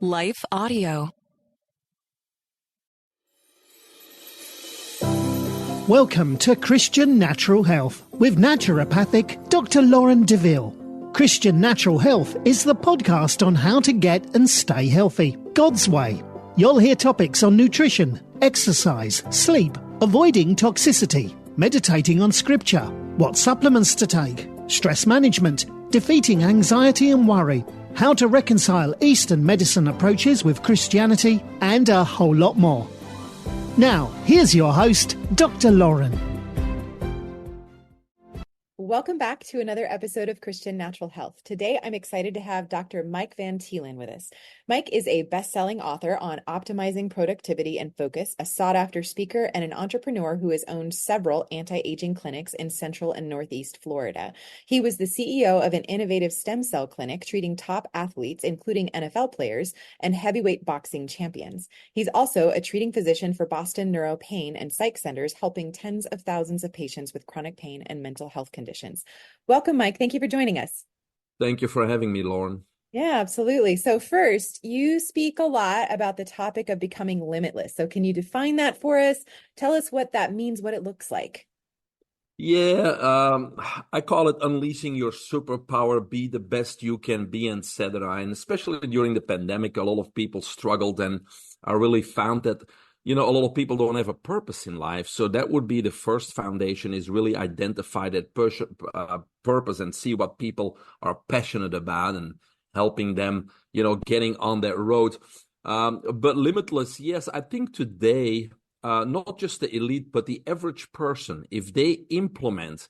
Life Audio. Welcome to Christian Natural Health with naturopathic Dr. Lauren DeVille. Christian Natural Health is the podcast on how to get and stay healthy, God's way. You'll hear topics on nutrition, exercise, sleep, avoiding toxicity, meditating on scripture, what supplements to take, stress management, defeating anxiety and worry, how to reconcile Eastern medicine approaches with Christianity, and a whole lot more. Now, here's your host, Dr. Lauren. Welcome back to another episode of Christian Natural Health. Today, I'm excited to have Dr. Mike Van Thielen with us. Mike is a best-selling author on optimizing productivity and focus, a sought-after speaker, and an entrepreneur who has owned several anti-aging clinics in Central and Northeast Florida. He was the CEO of an innovative stem cell clinic treating top athletes, including NFL players and heavyweight boxing champions. He's also a treating physician for Boston Neuro Pain and Psych Centers, helping tens of thousands of patients with chronic pain and mental health conditions. Welcome, Mike. Thank you for joining us. Thank you for having me, Lauren. Yeah, absolutely. So first, you speak a lot about the topic of becoming limitless. So can you define that for us? Tell us what that means, what it looks like. Yeah, I call it unleashing your superpower, be the best you can be, etc. And especially during the pandemic, a lot of people struggled, and I really found that a lot of people don't have a purpose in life. So that would be the first foundation, is really identify that purpose and see what people are passionate about and helping them, getting on that road. But limitless, yes, I think today, not just the elite, but the average person, if they implement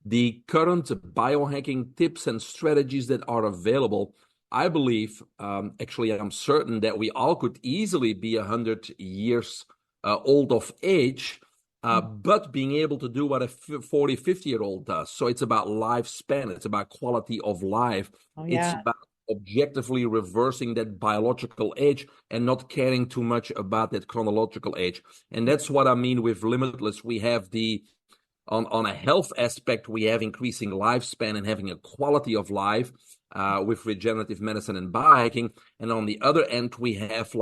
the current biohacking tips and strategies that are available, I believe, actually, I'm certain that we all could easily be 100 years old of age, but being able to do what a 40, 50-year-old does. So it's about lifespan. It's about quality of life. Oh, yeah. It's about objectively reversing that biological age and not caring too much about that chronological age. And that's what I mean with limitless. We have on a health aspect, we have increasing lifespan and having a quality of life with regenerative medicine and biohacking. And on the other end, we have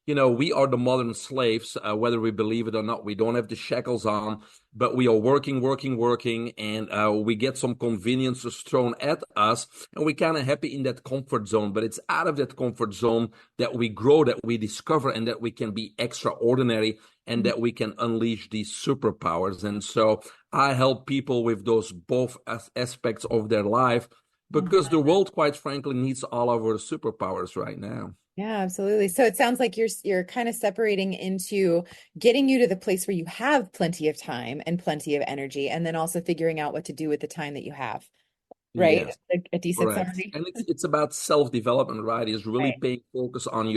we are the modern slaves, whether we believe it or not. We don't have the shackles on, but we are working, and we get some conveniences thrown at us, and we're kind of happy in that comfort zone. But it's out of that comfort zone that we grow, that we discover, and that we can be extraordinary, and that we can unleash these superpowers. And so I help people with those both aspects of their life, because the world, quite frankly, needs all of our superpowers right now. Yeah, absolutely. So it sounds like you're kind of separating into getting you to the place where you have plenty of time and plenty of energy, and then also figuring out what to do with the time that you have. Right? Yes, A decent correct. summary. And it's about self-development, right? It's really Right. paying focus on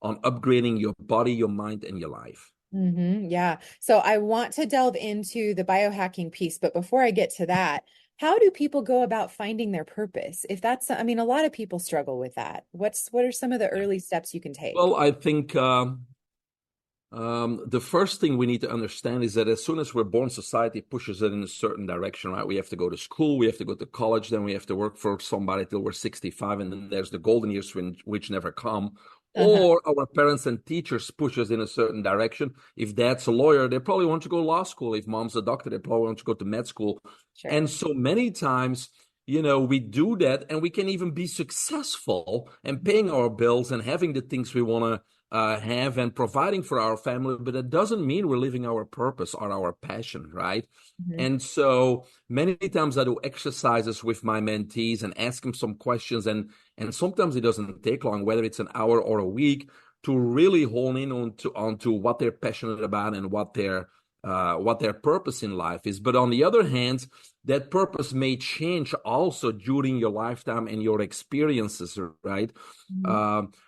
upgrading your body, your mind, and your life. Yeah. So I want to delve into the biohacking piece, but before I get to that, how do people go about finding their purpose? If that's, I mean, a lot of people struggle with that. What are some of the early steps you can take? Well, I think the first thing we need to understand is that as soon as we're born, society pushes it in a certain direction, right? We have to go to school, we have to go to college, then we have to work for somebody till we're 65, and then there's the golden years which never come. Or our parents and teachers push us in a certain direction. If dad's a lawyer, they probably want to go to law school. If mom's a doctor, they probably want to go to med school. Sure. And so many times, we do that, and we can even be successful and paying our bills and having the things we want to have and providing for our family, but it doesn't mean we're living our purpose or our passion, right? And so many times I do exercises with my mentees and ask them some questions, and sometimes it doesn't take long, whether it's an hour or a week, to really hone in onto what they're passionate about and what their purpose in life is. But on the other hand, that purpose may change also during your lifetime and your experiences, right?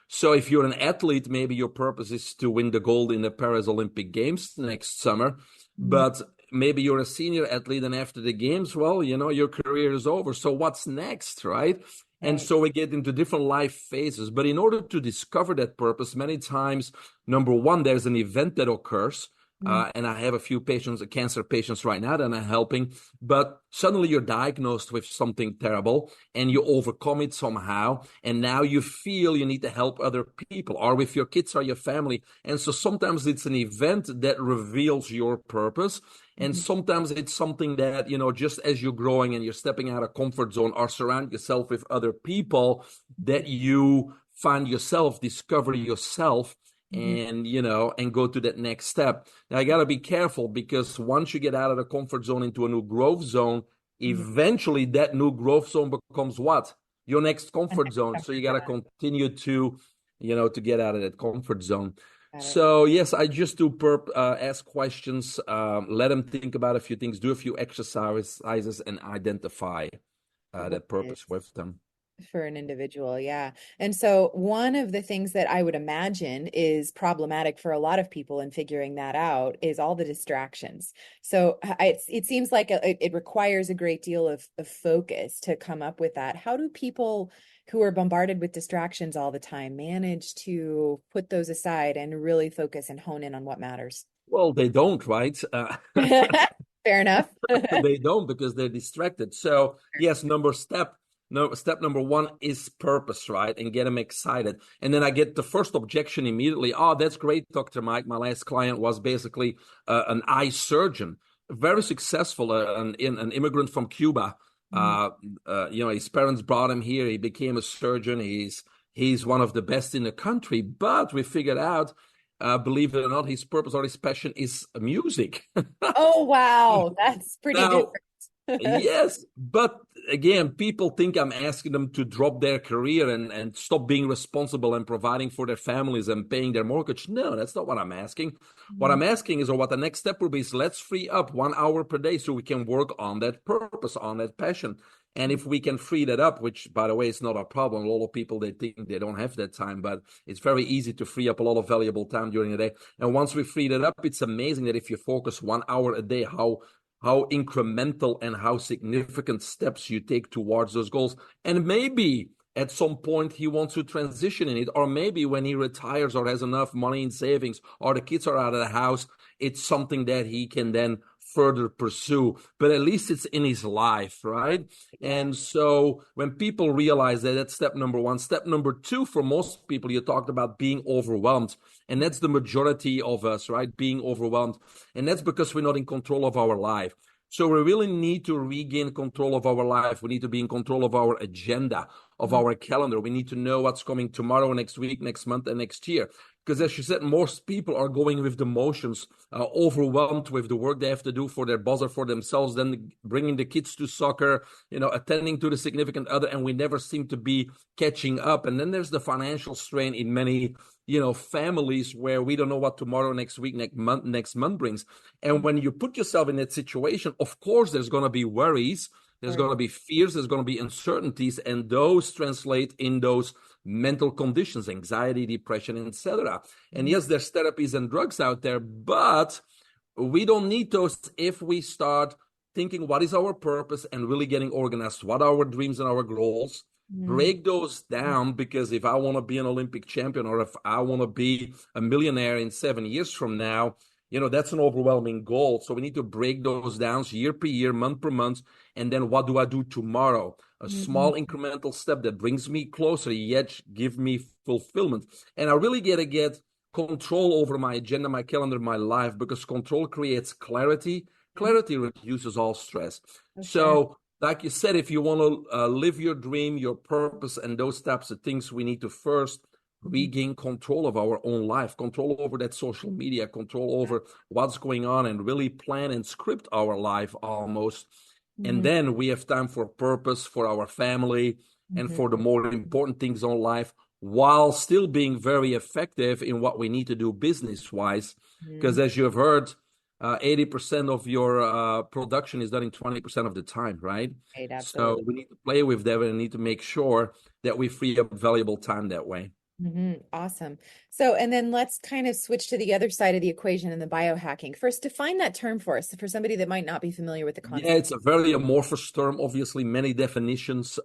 So if you're an athlete, maybe your purpose is to win the gold in the Paris Olympic Games next summer, but maybe you're a senior athlete, and after the games, well, your career is over. So what's next, right? And so we get into different life phases. But in order to discover that purpose, many times, number one, there's an event that occurs And I have a few patients, cancer patients right now that I'm helping, but suddenly you're diagnosed with something terrible and you overcome it somehow. And now you feel you need to help other people or with your kids or your family. And so sometimes it's an event that reveals your purpose. And sometimes it's something that, just as you're growing and you're stepping out of comfort zone or surround yourself with other people, that you find yourself, discover yourself, and and go to that next step. Now I got to be careful, because once you get out of the comfort zone into a new growth zone, eventually that new growth zone becomes what? Your next comfort zone. So you got to continue to to get out of that comfort zone. So yes, I just do ask questions, let them think about a few things, do a few exercises, and identify that purpose with them. For an individual, yeah. And so one of the things that I would imagine is problematic for a lot of people in figuring that out is all the distractions. So it seems like it requires a great deal of focus to come up with that. How do people who are bombarded with distractions all the time manage to put those aside and really focus and hone in on what matters? Well, they don't, right? Fair enough. They don't, because they're distracted. So yes, step number one is purpose, right? And get them excited. And then I get the first objection immediately. Oh, that's great, Dr. Mike. My last client was basically an eye surgeon, very successful, an immigrant from Cuba. His parents brought him here. He became a surgeon. He's one of the best in the country. But we figured out, believe it or not, his purpose or his passion is music. Oh, wow. That's pretty Now, different. yes, but again, people think I'm asking them to drop their career and stop being responsible and providing for their families and paying their mortgage. No, that's not what I'm asking. What I'm asking is, or what the next step will be, is let's free up 1 hour per day so we can work on that purpose, on that passion. And if we can free that up, which, by the way, is not a problem. A lot of people, they think they don't have that time, but it's very easy to free up a lot of valuable time during the day. And once we free that up, it's amazing that if you focus 1 hour a day, how incremental and how significant steps you take towards those goals. And maybe at some point he wants to transition in it, or maybe when he retires or has enough money in savings or the kids are out of the house, it's something that he can then further pursue, but at least it's in his life, right? And so when people realize that, that's step number one. Step number two, for most people, you talked about being overwhelmed, and that's the majority of us, right? Being overwhelmed. And that's because we're not in control of our life. So we really need to regain control of our life. We need to be in control of our agenda, of our calendar. We need to know what's coming tomorrow, next week, next month, and next year. Because as you said, most people are going with the motions, overwhelmed with the work they have to do for their boss or for themselves, then bringing the kids to soccer, attending to the significant other, and we never seem to be catching up. And then there's the financial strain in many, families where we don't know what tomorrow, next week, next month brings. And when you put yourself in that situation, of course, there's going to be worries. There's going to be fears, there's going to be uncertainties, and those translate in those mental conditions, anxiety, depression, etc. And yes, there's therapies and drugs out there, but we don't need those if we start thinking what is our purpose and really getting organized. What are our dreams and our goals? Break those down, because if I want to be an Olympic champion, or if I want to be a millionaire in 7 years from now, that's an overwhelming goal. So we need to break those down year per year, month per month. And then what do I do tomorrow? A small incremental step that brings me closer, yet give me fulfillment. And I really got to get control over my agenda, my calendar, my life, because control creates clarity. Clarity reduces all stress. So like you said, if you want to live your dream, your purpose, and those types of things, we need to first regain control of our own life, control over that social media, control over what's going on, and really plan and script our life almost. And then we have time for purpose, for our family, and for the more important things in life, while still being very effective in what we need to do business-wise. Because as you have heard, 80% of your production is done in 20% of the time, right? So we need to play with that, and need to make sure that we free up valuable time that way. Awesome. So, and then let's kind of switch to the other side of the equation in the biohacking. First, define that term for us, for somebody that might not be familiar with the concept. Yeah, it's a very amorphous term, obviously, many definitions.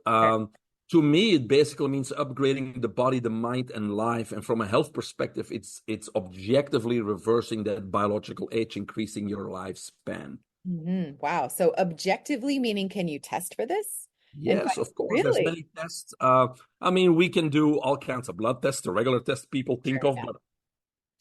To me, it basically means upgrading the body, the mind, and life. And from a health perspective, it's objectively reversing that biological age, increasing your lifespan. Wow. So objectively, meaning can you test for this? And Yes, of course. There's really? many tests. I mean, we can do all kinds of blood tests, the regular tests people think Sure, of, yeah. but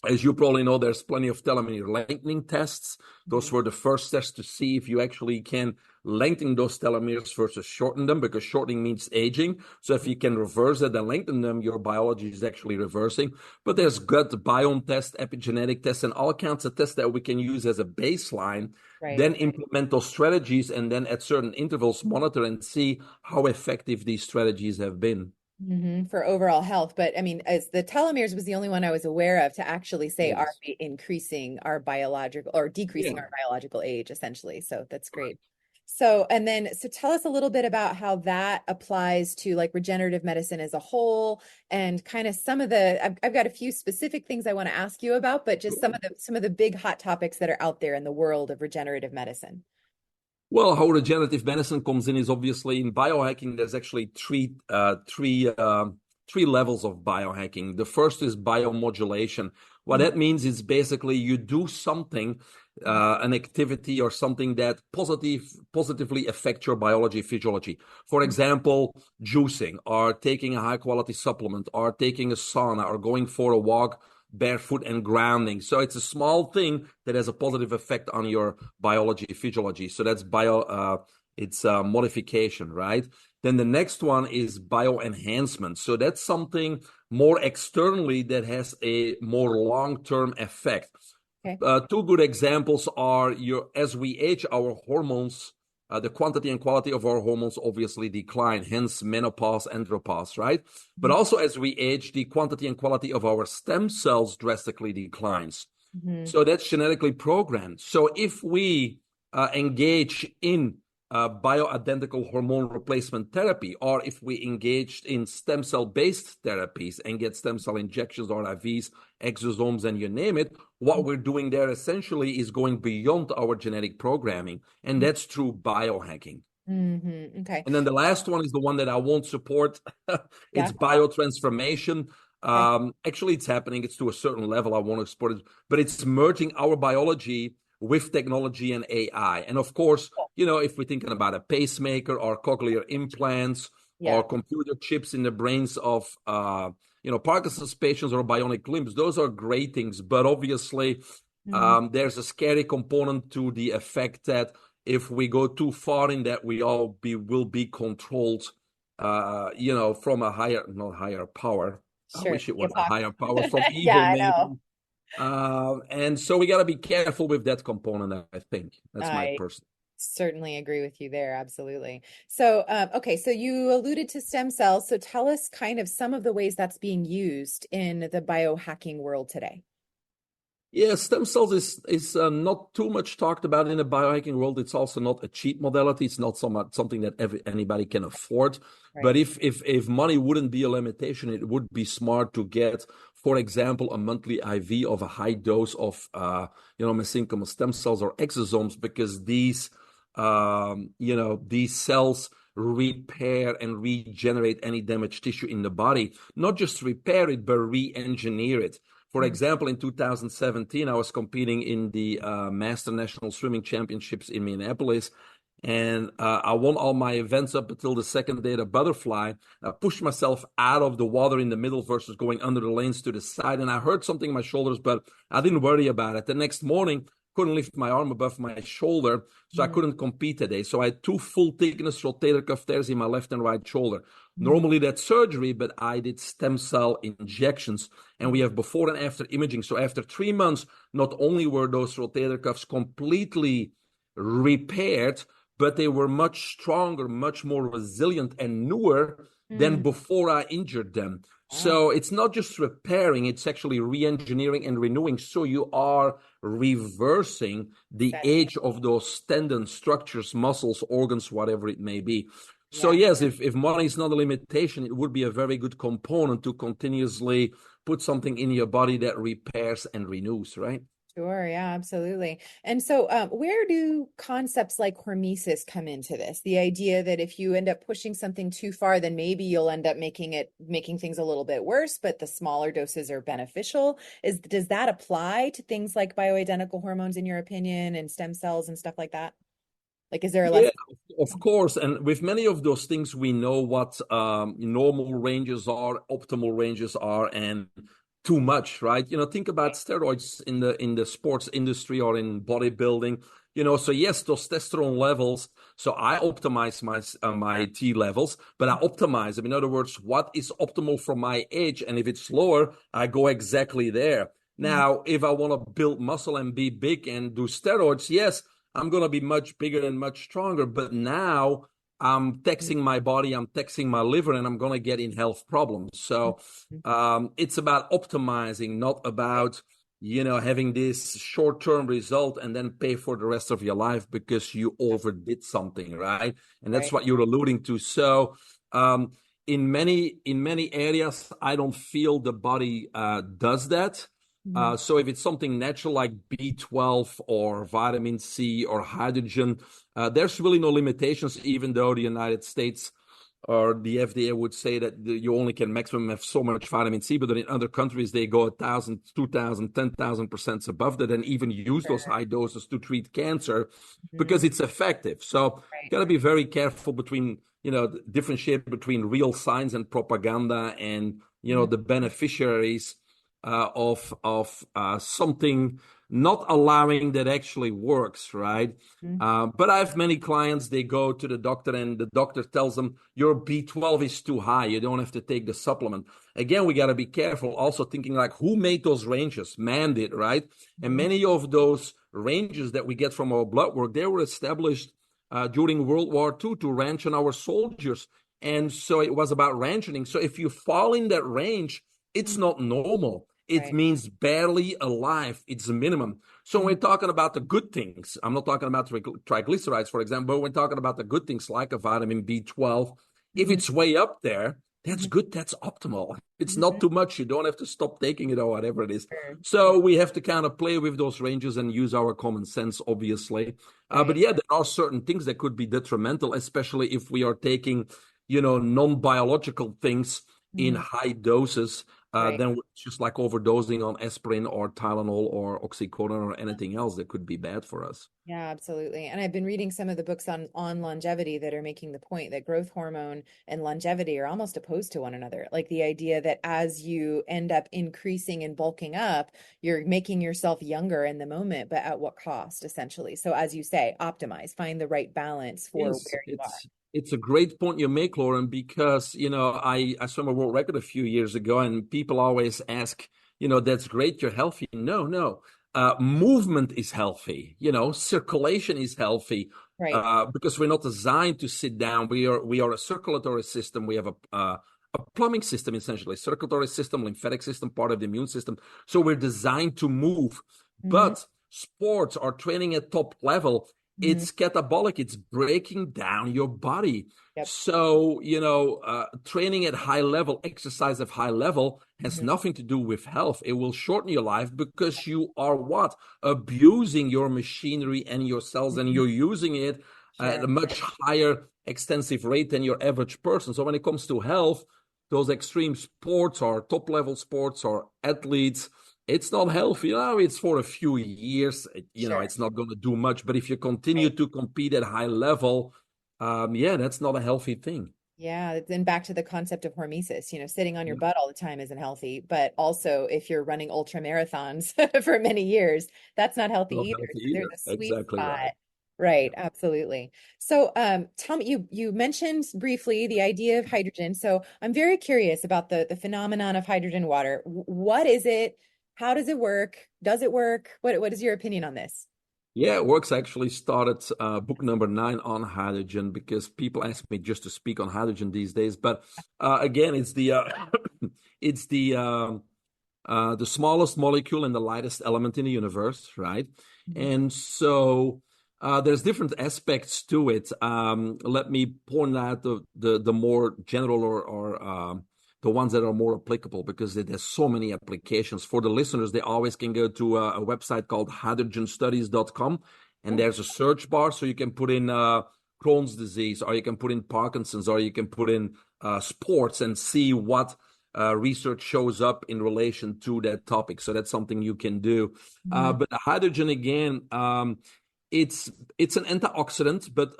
as you probably know, there's plenty of telomere lengthening tests. Those Mhm. were the first tests to see if you actually can lengthen those telomeres versus shorten them, because shortening means aging. So if you can reverse it and lengthen them, your biology is actually reversing. But there's gut biome tests, epigenetic tests, and all kinds of tests that we can use as a baseline, Right. then implement those strategies, and then at certain intervals monitor and see how effective these strategies have been. For overall health. But I mean, as the telomeres was the only one I was aware of to actually say, are Yes. we increasing our biological or decreasing Yeah. our biological age, essentially? So that's great. So, and then, so tell us a little bit about how that applies to like regenerative medicine as a whole, and kind of some of the, I've got a few specific things I want to ask you about, but just some of the big hot topics that are out there in the world of regenerative medicine. Well, how regenerative medicine comes in is obviously in biohacking. There's actually three levels of biohacking. The first is biomodulation. What that means is basically you do something, an activity or something that positively affects your biology, physiology. For example, juicing, or taking a high quality supplement, or taking a sauna, or going for a walk barefoot and grounding. So it's a small thing that has a positive effect on your biology, physiology. So that's it's modification, right? Then the next one is bioenhancement. So that's something more externally that has a more long-term effect. Okay. Two good examples are as we age, our hormones, the quantity and quality of our hormones obviously decline, hence menopause, andropause, right? But also as we age, the quantity and quality of our stem cells drastically declines. So that's genetically programmed. So if we engage in bioidentical hormone replacement therapy, or if we engaged in stem cell based therapies and get stem cell injections or IVs, exosomes, and you name it, what we're doing there essentially is going beyond our genetic programming. And that's through biohacking. Okay. And then the last one is the one that I won't support. Yeah. It's biotransformation. Okay. Actually, it's happening. It's to a certain level. I won't support it, but it's merging our biology with technology and AI. And of course, if we're thinking about a pacemaker or cochlear implants Yeah. or computer chips in the brains of, Parkinson's patients or bionic limbs, those are great things. But obviously, there's a scary component to the effect that if we go too far in that, will be controlled, from a not higher power. I Sure. wish it was a Hypocrisy. higher power, from Yeah, evil, I maybe. know. And so we got to be careful with that component, I think. That's my I personal. certainly agree with you there. Absolutely. So, okay, so you alluded to stem cells. So tell us kind of some of the ways that's being used in the biohacking world today. Yeah, stem cells is not too much talked about in the biohacking world. It's also not a cheap modality. It's not something that anybody can afford. Right. But if money wouldn't be a limitation, it would be smart to get, for example, a monthly IV of a high dose of mesenchymal stem cells or exosomes, because these cells repair and regenerate any damaged tissue in the body. Not just repair it, but re-engineer it. For example, in 2017, I was competing in the Master National Swimming Championships in Minneapolis, and I won all my events up until the second day, the butterfly. I pushed myself out of the water in the middle versus going under the lanes to the side, and I hurt something in my shoulders, but I didn't worry about it. The next morning, couldn't lift my arm above my shoulder, so I couldn't compete today. So I had two full thickness rotator cuff tears in my left and right shoulder. Normally that's surgery, but I did stem cell injections, and we have before and after imaging. So after 3 months, not only were those rotator cuffs completely repaired, but they were much stronger, much more resilient, and newer than before I injured them. So it's not just repairing, it's actually re-engineering and renewing. So you are reversing the age of those tendons, structures, muscles, organs, whatever it may be. So yes, if money is not a limitation, it would be a very good component to continuously put something in your body that repairs and renews, right? Sure, yeah, absolutely. And so, where do concepts like hormesis come into this? The idea that if you end up pushing something too far, then maybe you'll end up making things a little bit worse, but the smaller doses are beneficial. Does that apply to things like bioidentical hormones, in your opinion, and stem cells and stuff like that? Like, is there a Yeah, less? of course. And with many of those things, we know what normal ranges are, optimal ranges are, and too much, right? Think about steroids in the sports industry or in bodybuilding. So yes, those testosterone levels. So I optimize my T levels, but I optimize them. In other words, what is optimal for my age, and if it's lower, I go exactly there. Mhm. Now, if I want to build muscle and be big and do steroids, yes. I'm going to be much bigger and much stronger. But now I'm taxing my body, I'm taxing my liver, and I'm going to get in health problems. So Mhm. it's about optimizing, not about, having this short-term result and then pay for the rest of your life because you overdid something, right? And that's Right. what you're alluding to. So um, in many areas, I don't feel the body does that. Mhm. So if it's something natural like B12 or vitamin C or hydrogen, there's really no limitations, even though the United States or the FDA would say that you only can maximum have so much vitamin C, but in other countries, they go 1,000, 2,000, 10,000% above that and even use those Sure. high doses to treat cancer Mhm. because it's effective. So Right. got to be very careful between, differentiate between real science and propaganda and, Mhm. the beneficiaries of something not allowing that actually works, right? Mhm. But I have many clients, they go to the doctor and the doctor tells them your B12 is too high. You don't have to take the supplement. Again, we got to be careful also thinking like who made those ranges? Man did, right? And Mhm. many of those ranges that we get from our blood work, they were established during World War II to ration our soldiers. And so it was about rationing. So if you fall in that range, it's Mhm. not normal. It Right. means barely alive. It's a minimum. So when Mhm. we're talking about the good things, I'm not talking about triglycerides, for example, but we're talking about the good things like a vitamin B12. If Mhm. it's way up there, that's Mhm. good. That's optimal. It's not Mhm. too much. You don't have to stop taking it or whatever it is. Sure. Sure. So we have to kind of play with those ranges and use our common sense, obviously. But Right. yeah, there are certain things that could be detrimental, especially if we are taking, non-biological things in Mhm. high doses. Right. Then it's just like overdosing on aspirin or Tylenol or oxycodone or anything else that could be bad for us. Yeah, absolutely. And I've been reading some of the books on longevity that are making the point that growth hormone and longevity are almost opposed to one another. Like the idea that as you end up increasing and bulking up, you're making yourself younger in the moment, but at what cost, essentially? So as you say, optimize, find the right balance for Yes, where you are. it's a great point you make, Lauren, because I swam a world record a few years ago, and people always ask, that's great, you're healthy. No, no. Movement is healthy, circulation is healthy, Right. because we're not designed to sit down. We are a circulatory system. We have a plumbing system, essentially, circulatory system, lymphatic system, part of the immune system. So we're designed to move. Hmm. But sports or training at top level, Hmm. it's catabolic, it's breaking down your body. Yep. So training at high level, exercise at high level has Hmm. nothing to do with health. It will shorten your life because you are what, abusing your machinery and your cells, and Hmm. you're using it at Sure. a much higher extensive rate than your average person. So when it comes to health, those extreme sports or top level sports or athletes, it's not healthy. It's for a few years. Sure. It's not going to do much. But if you continue Right. to compete at high level, yeah, that's not a healthy thing. Yeah, then back to the concept of hormesis, sitting on your butt all the time isn't healthy, but also if you're running ultra marathons for many years, that's not healthy Not either. healthy So there's either. a sweet Exactly spot. right. Right, Yeah. absolutely. So, tell me, you mentioned briefly the idea of hydrogen. So I'm very curious about the phenomenon of hydrogen water. What is it? How does it work? Does it work? What is your opinion on this? Yeah, Works actually started book number 9 on hydrogen because people ask me just to speak on hydrogen these days. But again, it's it's the smallest molecule and the lightest element in the universe, right? Mhm. And so there's different aspects to it. Let me point out the more general or the ones that are more applicable, because there's so many applications. For the listeners, they always can go to a website called hydrogenstudies.com, and there's a search bar, so you can put in Crohn's disease, or you can put in Parkinson's, or you can put in sports and see what research shows up in relation to that topic. So that's something you can do. But hydrogen, again, it's an antioxidant, but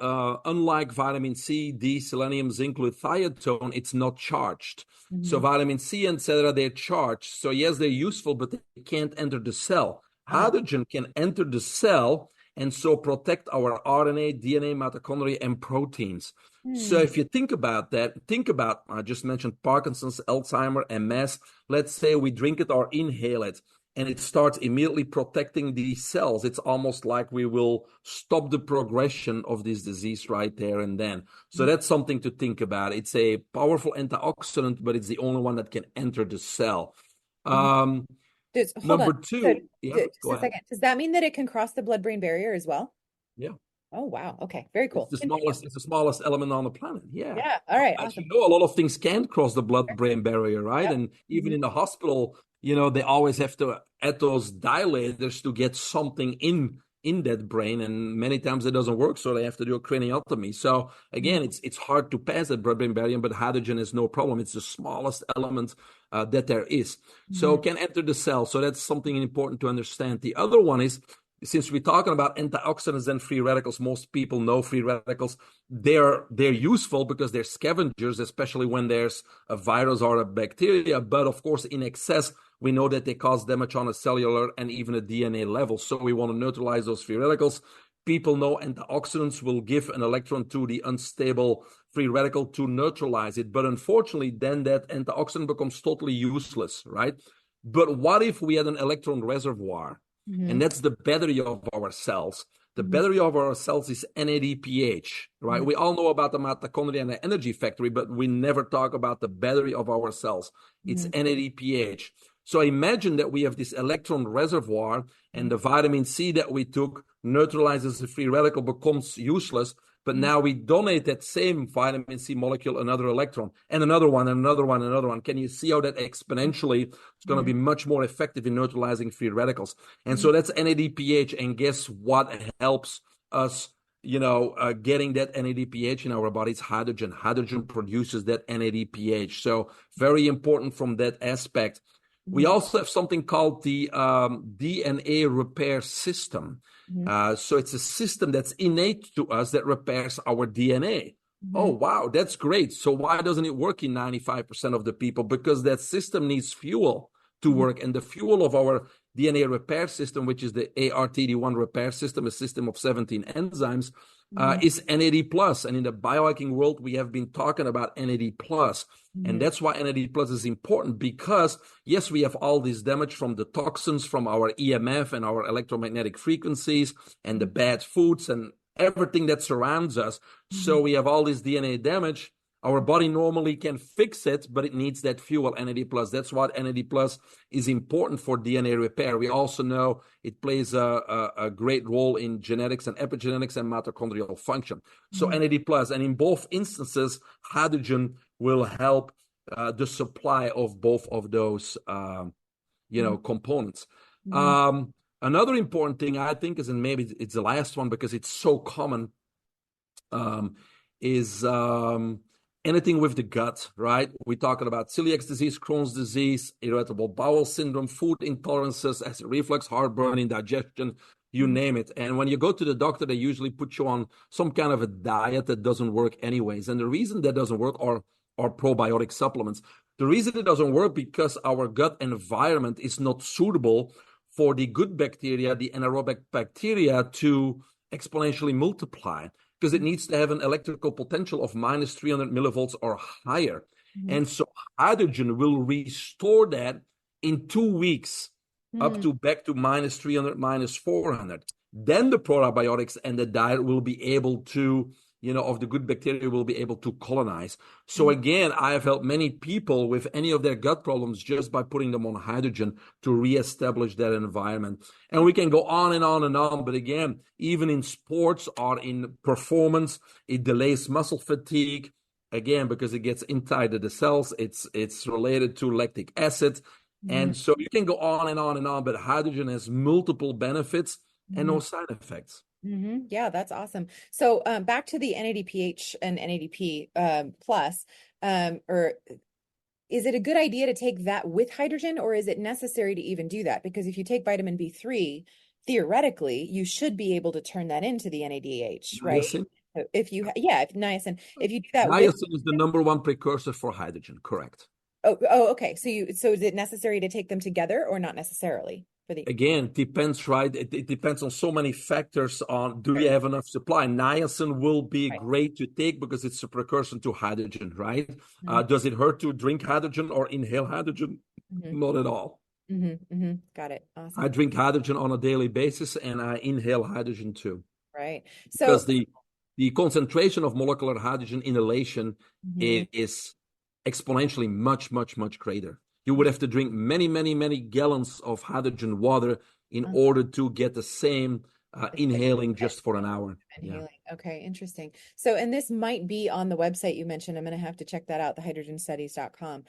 unlike vitamin C, D, selenium, zinc, glutathione, it's not charged. So vitamin C, etc., they're charged. So yes, they're useful, but they can't enter the cell. Hydrogen can enter the cell and so protect our RNA, DNA, mitochondria, and proteins. So if you think about that, I just mentioned Parkinson's, Alzheimer, MS. Let's say we drink it or inhale it, and it starts immediately protecting these cells. It's almost like we will stop the progression of this disease right there and then. So that's something to think about. It's a powerful antioxidant, but it's the only one that can enter the cell. Hold Number on. two, So, yeah, just go a ahead. second. Does that mean that it can cross the blood-brain barrier as well? Yeah. Oh, wow. Okay. Very cool. It's the smallest element on the planet. Yeah. Yeah. All right. As Awesome. you know, a lot of things can't cross the blood-brain barrier, right? Yep. And even in the hospital, they always have to add those dilators to get something in that brain, and many times it doesn't work, so they have to do a craniotomy. So again, it's hard to pass that blood-brain barrier, but hydrogen is no problem. It's the smallest element that there is. So can enter the cell. So that's something important to understand. The other one is, since we're talking about antioxidants and free radicals, most people know free radicals. They're useful because they're scavengers, especially when there's a virus or a bacteria. But of course, in excess, we know that they cause damage on a cellular and even a DNA level. So we want to neutralize those free radicals. People know antioxidants will give an electron to the unstable free radical to neutralize it. But unfortunately, then that antioxidant becomes totally useless, right? But what if we had an electron reservoir? And that's the battery of our cells. The battery of our cells is NADPH, right? We all know about the mitochondria and the energy factory, but we never talk about the battery of our cells. It's NADPH. So imagine that we have this electron reservoir, and the vitamin C that we took neutralizes the free radical, becomes useless. But now we donate that same vitamin C molecule another electron, and another one, and another one, and another one. Can you see how that exponentially is going to be much more effective in neutralizing free radicals? And so that's NADPH. And guess what helps us, getting that NADPH in our bodies? Hydrogen. Hydrogen produces that NADPH. So very important from that aspect. We also have something called the DNA repair system. So it's a system that's innate to us that repairs our DNA. Oh, wow, that's great. So why doesn't it work in 95% of the people? Because that system needs fuel to work. And the fuel of our DNA repair system, which is the ARTD1 repair system, a system of 17 enzymes, is NAD+. And in the biohacking world, we have been talking about NAD+. And that's why NAD+ is important, because, yes, we have all this damage from the toxins, from our EMF and our electromagnetic frequencies and the bad foods and everything that surrounds us. So we have all this DNA damage. Our body normally can fix it, but it needs that fuel, NAD+. That's what NAD+ is important for DNA repair. We also know it plays a great role in genetics and epigenetics and mitochondrial function. So NAD+, and in both instances, hydrogen will help the supply of both of those, components. Another important thing I think is, and maybe it's the last one because it's so common, is anything with the gut, right? We're talking about celiac disease, Crohn's disease, irritable bowel syndrome, food intolerances, acid reflux, heartburn, indigestion, you name it. And when you go to the doctor, they usually put you on some kind of a diet that doesn't work anyways. And the reason that doesn't work are probiotic supplements. The reason it doesn't work because our gut environment is not suitable for the good bacteria, the anaerobic bacteria, to exponentially multiply, because it needs to have an electrical potential of minus 300 millivolts or higher. And so hydrogen will restore that in 2 weeks, back to minus 300, minus 400. Then the probiotics and the diet will be able to, of the good bacteria will be able to colonize. So again, I have helped many people with any of their gut problems just by putting them on hydrogen to reestablish that environment. And we can go on and on and on. But again, even in sports or in performance, it delays muscle fatigue. again, because it gets inside of the cells. It's related to lactic acid. And so you can go on and on and on, but hydrogen has multiple benefits and no side effects. Yeah, that's awesome. So back to the NADPH and NADP plus, or is it a good idea to take that with hydrogen, or is it necessary to even do that? Because if you take vitamin B3, theoretically, you should be able to turn that into the NADH, right? Niacin? So if you, if niacin, if you do that with, Niacin is the number one precursor for hydrogen, correct? okay. So is it necessary to take them together or not necessarily for the? Again, it depends, right? It depends on so many factors on, do you have enough supply? Niacin will be Right. great to take because it's a precursor to hydrogen, right? Mhm. Does it hurt to drink hydrogen or inhale hydrogen? Not at all. Got it. Awesome. I drink hydrogen on a daily basis and I inhale hydrogen too. Right. Because So, the concentration of molecular hydrogen inhalation is exponentially much, much, much greater. You would have to drink many, many, many gallons of hydrogen water in order to get the same inhaling just for an hour. inhaling. Okay, interesting. So, and this might be on the website you mentioned. I'm going to have to check that out, thehydrogenstudies.com.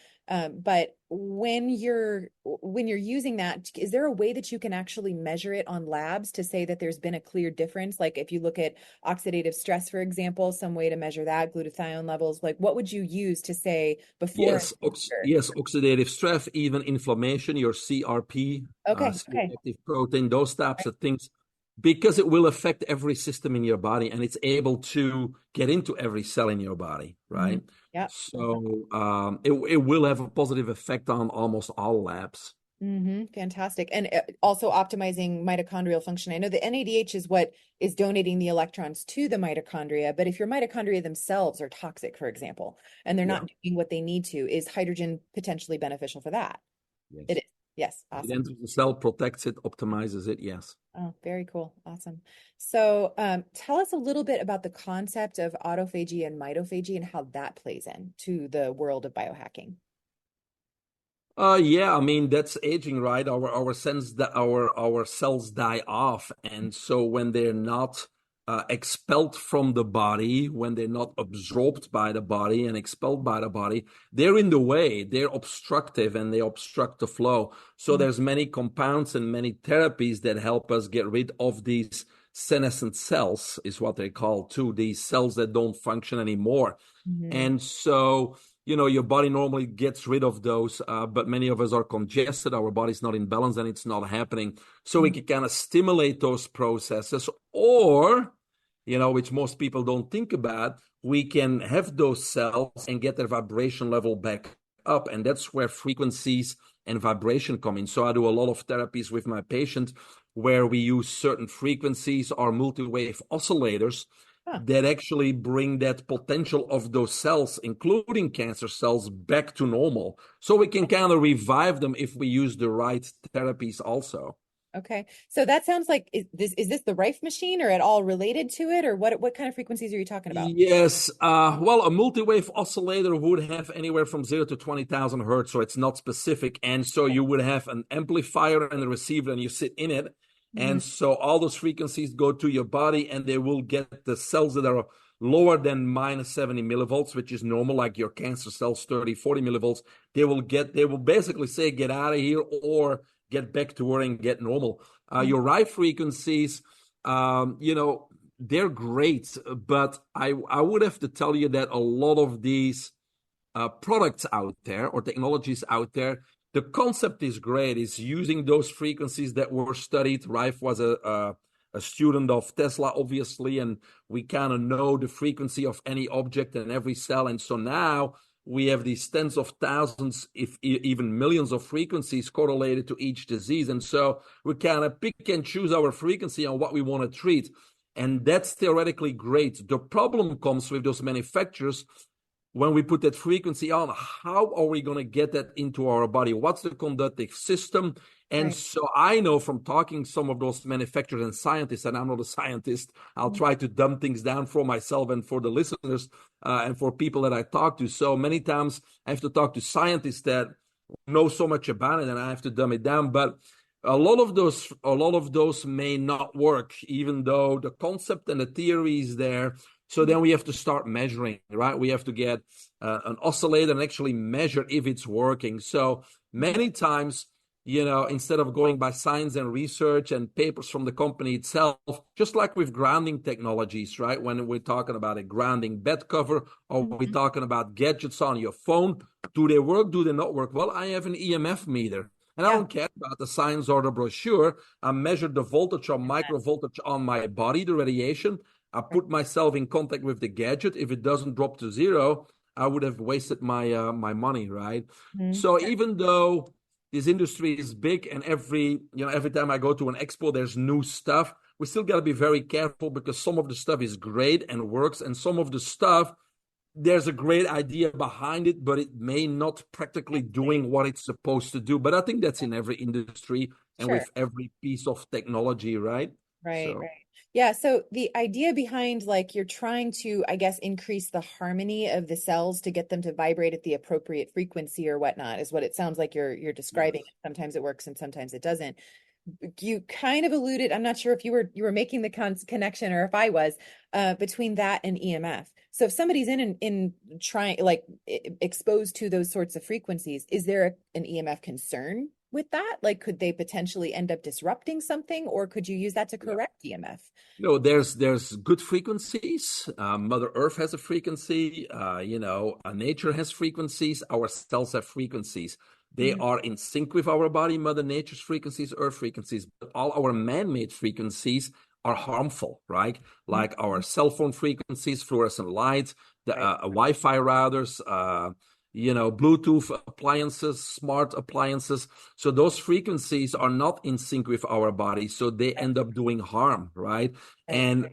But when you're using that, is there a way that you can actually measure it on labs to say that there's been a clear difference? Like if you look at oxidative stress, for example, some way to measure that, glutathione levels, like what would you use to say before and after? Yes, oxidative stress, even inflammation, your CRP, Okay, C-reactive protein, those types of things, because it will affect every system in your body and it's able to get into every cell in your body, right? Yeah. So it will have a positive effect on almost all labs. Fantastic. And also optimizing mitochondrial function. I know the NADH is what is donating the electrons to the mitochondria, but if your mitochondria themselves are toxic, for example, and they're not doing what they need to, is hydrogen potentially beneficial for that? Yes. It is. Yes. Awesome. It enters the cell, protects it, optimizes it. Yes. Oh, very cool. Awesome. So tell us a little bit about the concept of autophagy and mitophagy and how that plays into the world of biohacking. Yeah, I mean that's aging, right? Our sense that our cells die off, and so when they're not expelled from the body, when they're not absorbed by the body and expelled by the body, they're in the way. They're obstructive and they obstruct the flow. So there's many compounds and many therapies that help us get rid of these senescent cells, is what they call too, these cells that don't function anymore. And so your body normally gets rid of those, but many of us are congested. Our body's not in balance and it's not happening. So we can kind of stimulate those processes, or, which most people don't think about, we can have those cells and get their vibration level back up. And that's where frequencies and vibration come in. So I do a lot of therapies with my patients where we use certain frequencies or multi-wave oscillators that actually bring that potential of those cells, including cancer cells, back to normal. So we can kind of revive them if we use the right therapies also. Okay. So that sounds like, is this the Rife machine or at all related to it, or what kind of frequencies are you talking about? Yes. Well, a multi-wave oscillator would have anywhere from 0 to 20,000 hertz, so it's not specific. And so you would have an amplifier and a receiver, and you sit in it. And so all those frequencies go to your body and they will get the cells that are lower than minus 70 millivolts, which is normal, like your cancer cells, 30, 40 millivolts. They will basically say, get out of here or get back to where and get normal. Your right frequencies, they're great, but I would have to tell you that a lot of these products out there or technologies out there, the concept is great. It's using those frequencies that were studied. Rife was a student of Tesla, obviously, and we kind of know the frequency of any object and every cell. And so now we have these tens of thousands, if even millions of frequencies correlated to each disease. And so we kind of pick and choose our frequency on what we want to treat. And that's theoretically great. The problem comes with those manufacturers. When we put that frequency on, how are we going to get that into our body? What's the conductive system? And so I know from talking some of those manufacturers and scientists, and I'm not a scientist, I'll try to dumb things down for myself and for the listeners and for people that I talk to. So many times I have to talk to scientists that know so much about it and I have to dumb it down. But a lot of those may not work, even though the concept and the theory is there. So then we have to start measuring, right? We have to get an oscillator and actually measure if it's working. So many times, instead of going by science and research and papers from the company itself, just like with grounding technologies, right? When we're talking about a grounding bed cover, or we're talking about gadgets on your phone, do they work? Do they not work? Well, I have an EMF meter. And I don't care about the science or the brochure. I measured the voltage or microvoltage on my body, the radiation. I put myself in contact with the gadget. If it doesn't drop to zero, I would have wasted my money, right? So even though this industry is big and every time I go to an expo, there's new stuff, we still got to be very careful because some of the stuff is great and works, and some of the stuff, there's a great idea behind it, but it may not practically doing what it's supposed to do. But I think that's in every industry and with every piece of technology, right? Right. Yeah. So the idea behind, like, you're trying to, I guess, increase the harmony of the cells to get them to vibrate at the appropriate frequency or whatnot is what it sounds like you're describing. Yes. Sometimes it works and sometimes it doesn't. You kind of alluded, I'm not sure if you were making the connection or if I was, between that and EMF. So if somebody's in trying, like, exposed to those sorts of frequencies, is there an EMF concern with that? Like, could they potentially end up disrupting something, or could you use that to correct EMF? There's good frequencies. Mother Earth has a frequency. Nature has frequencies. Our cells have frequencies. They are in sync with our body, Mother Nature's frequencies, Earth frequencies. But all our man-made frequencies are harmful, right? Like our cell phone frequencies, fluorescent lights, the Wi-Fi routers, Bluetooth appliances, smart appliances. So those frequencies are not in sync with our body. So they end up doing harm, right? And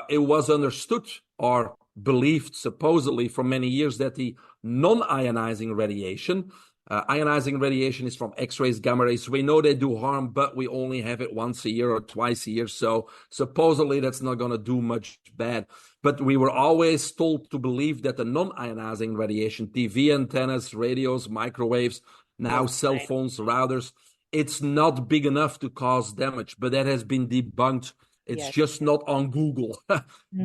it was understood or believed supposedly for many years that the non-ionizing radiation, ionizing radiation is from X-rays, gamma rays. We know they do harm, but we only have it once a year or twice a year. So supposedly that's not going to do much bad. But we were always told to believe that the non-ionizing radiation, TV antennas, radios, microwaves, now cell phones, routers, it's not big enough to cause damage. But that has been debunked. It's just not on Google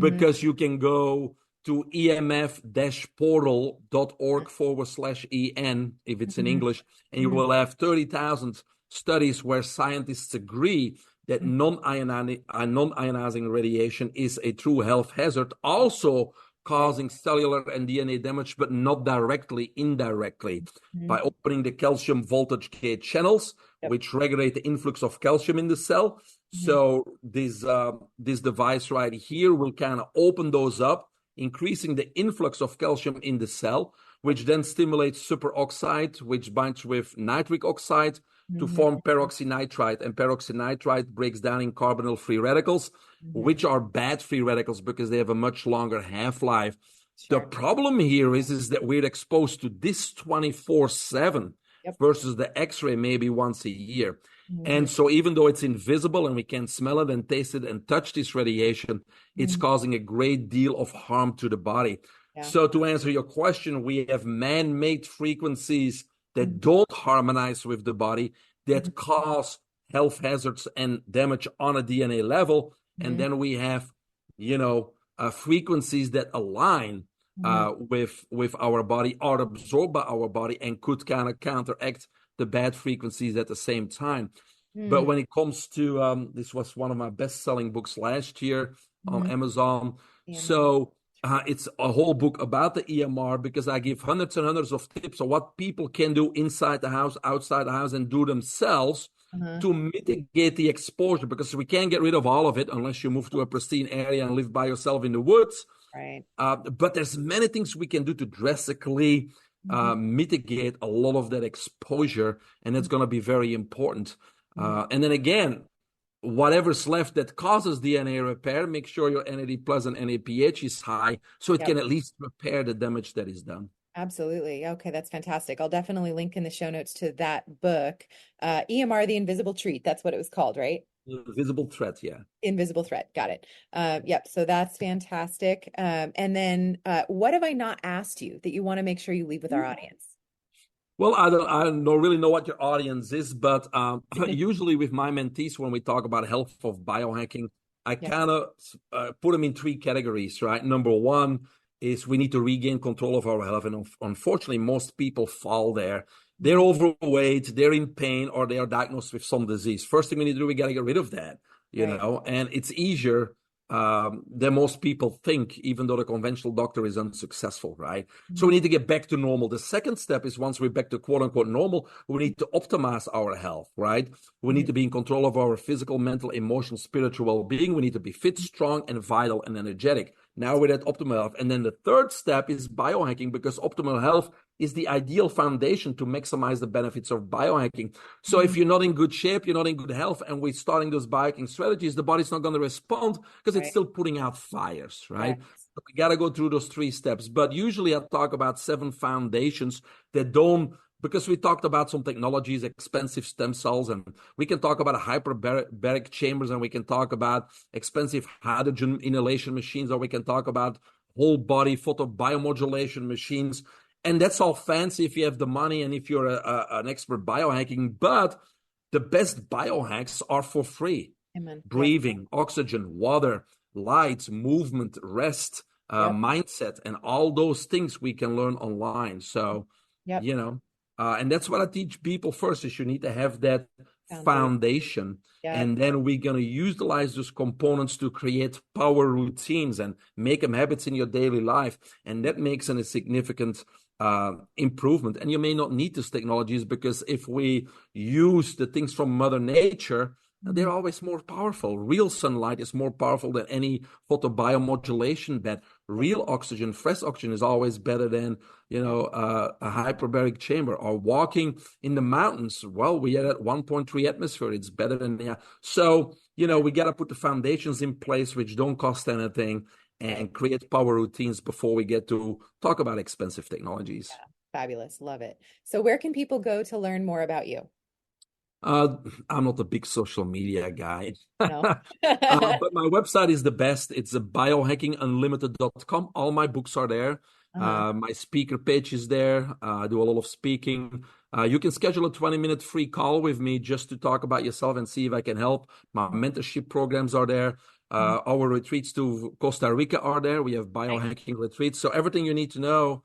because you can go to emf-portal.org/en, if it's in English, and you will have 30,000 studies where scientists agree that non-ionizing radiation is a true health hazard, also causing cellular and DNA damage, but not directly, indirectly, by opening the calcium voltage gate channels, which regulate the influx of calcium in the cell. So this device right here will kind of open those up, increasing the influx of calcium in the cell, which then stimulates superoxide, which binds with nitric oxide to form peroxynitrite. And peroxynitrite breaks down in carbonyl free radicals, which are bad free radicals because they have a much longer half-life. The problem here is that we're exposed to this 24/7 versus the X-ray maybe once a year. And so even though it's invisible and we can smell it and taste it and touch this radiation, it's causing a great deal of harm to the body. So to answer your question, we have man-made frequencies that don't harmonize with the body, that cause health hazards and damage on a DNA level. And then we have, frequencies that align with our body, are absorbed by our body, and could kind of counteract the bad frequencies at the same time. But when it comes to, this was one of my best-selling books last year on Amazon. So it's a whole book about the EMR, because I give hundreds and hundreds of tips on what people can do inside the house, outside the house, and do themselves to mitigate the exposure, because we can't get rid of all of it unless you move to a pristine area and live by yourself in the woods. Right. But there's many things we can do to drastically mitigate a lot of that exposure, and it's going to be very important. And then again, whatever's left that causes DNA repair, make sure your NAD plus and NAPH is high, so it can at least repair the damage that is done. Absolutely. Okay, that's fantastic. I'll definitely link in the show notes to that book. EMR, The Invisible Treat. That's what it was called, right? Invisible Threat, yeah. Invisible Threat. Got it. Yep. So that's fantastic. And then what have I not asked you that you want to make sure you leave with our audience? Well, I don't really know what your audience is, but usually with my mentees, when we talk about health of biohacking, I kind of put them in three categories, right? Number one is we need to regain control of our health. And unfortunately, most people fall there. They're overweight, they're in pain, or they are diagnosed with some disease. First thing we need to do, we got to get rid of that, you know, and it's easier than most people think, even though the conventional doctor is unsuccessful, right? So we need to get back to normal. The second step is once we're back to quote unquote normal, we need to optimize our health, right? We need to be in control of our physical, mental, emotional, spiritual well-being. We need to be fit, strong, and vital and energetic. Now we're at optimal health. And then the third step is biohacking, because optimal health is the ideal foundation to maximize the benefits of biohacking. So if you're not in good shape, you're not in good health, and we're starting those biohacking strategies, the body's not going to respond because it's still putting out fires, right? So we got to go through those three steps. But usually I talk about 7 foundations that don't, because we talked about some technologies, expensive stem cells, and we can talk about hyperbaric chambers, and we can talk about expensive hydrogen inhalation machines, or we can talk about whole body photobiomodulation machines. And that's all fancy if you have the money and if you're an expert biohacking. But the best biohacks are for free. Amen. Breathing, oxygen, water, light, movement, rest, mindset, and all those things we can learn online. So, you know, and that's what I teach people first, is you need to have that foundation. And then we're going to utilize those components to create power routines and make them habits in your daily life. And that makes a significant improvement. And you may not need these technologies, because if we use the things from Mother Nature, they're always more powerful. Real sunlight is more powerful than any photobiomodulation bed. Real oxygen, fresh oxygen, is always better than, you know, a hyperbaric chamber. Or walking in the mountains, well, we are at 1.3 atmosphere. It's better than So, you know, we got to put the foundations in place, which don't cost anything, and create power routines before we get to talk about expensive technologies. Fabulous. Love it. So where can people go to learn more about you? I'm not a big social media guy, No. but my website is the best. It's biohackingunlimited.com. All my books are there. My speaker page is there. I do a lot of speaking. You can schedule a 20-minute free call with me just to talk about yourself and see if I can help. My mentorship programs are there. Our retreats to Costa Rica are there. We have biohacking retreats. So everything you need to know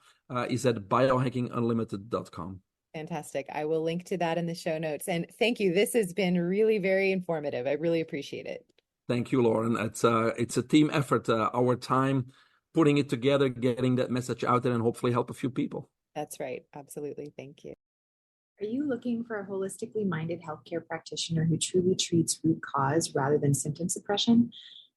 is at biohackingunlimited.com. Fantastic. I will link to that in the show notes. And thank you. This has been really very informative. I really appreciate it. Thank you, Lauren. It's a team effort. Our time putting it together, getting that message out there, and hopefully help a few people. That's right. Absolutely. Thank you. Are you looking for a holistically minded healthcare practitioner who truly treats root cause rather than symptom suppression?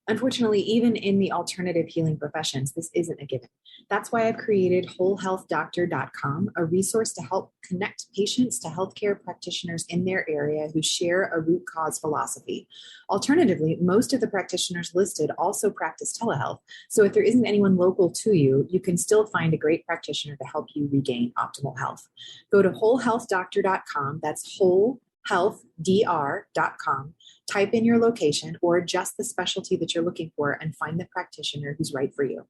Unfortunately, even in the alternative healing professions, this isn't a given. That's why I've created wholehealthdoctor.com, a resource to help connect patients to healthcare practitioners in their area who share a root cause philosophy. Alternatively, most of the practitioners listed also practice telehealth. So if there isn't anyone local to you, you can still find a great practitioner to help you regain optimal health. Go to wholehealthdoctor.com. That's wholehealthdr.com. Type in your location or just the specialty that you're looking for and find the practitioner who's right for you.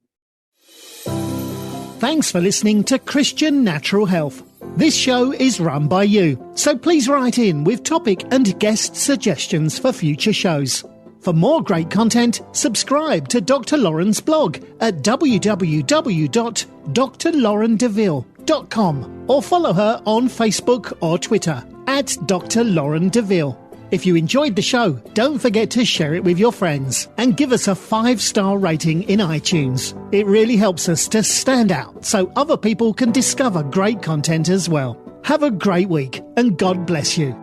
Thanks for listening to Christian Natural Health. This show is run by you, so please write in with topic and guest suggestions for future shows. For more great content, subscribe to Dr. Lauren's blog at www.drlaurendeville.com or follow her on Facebook or Twitter at Dr. Lauren Deville. If you enjoyed the show, don't forget to share it with your friends and give us a 5-star rating in iTunes. It really helps us to stand out so other people can discover great content as well. Have a great week and God bless you.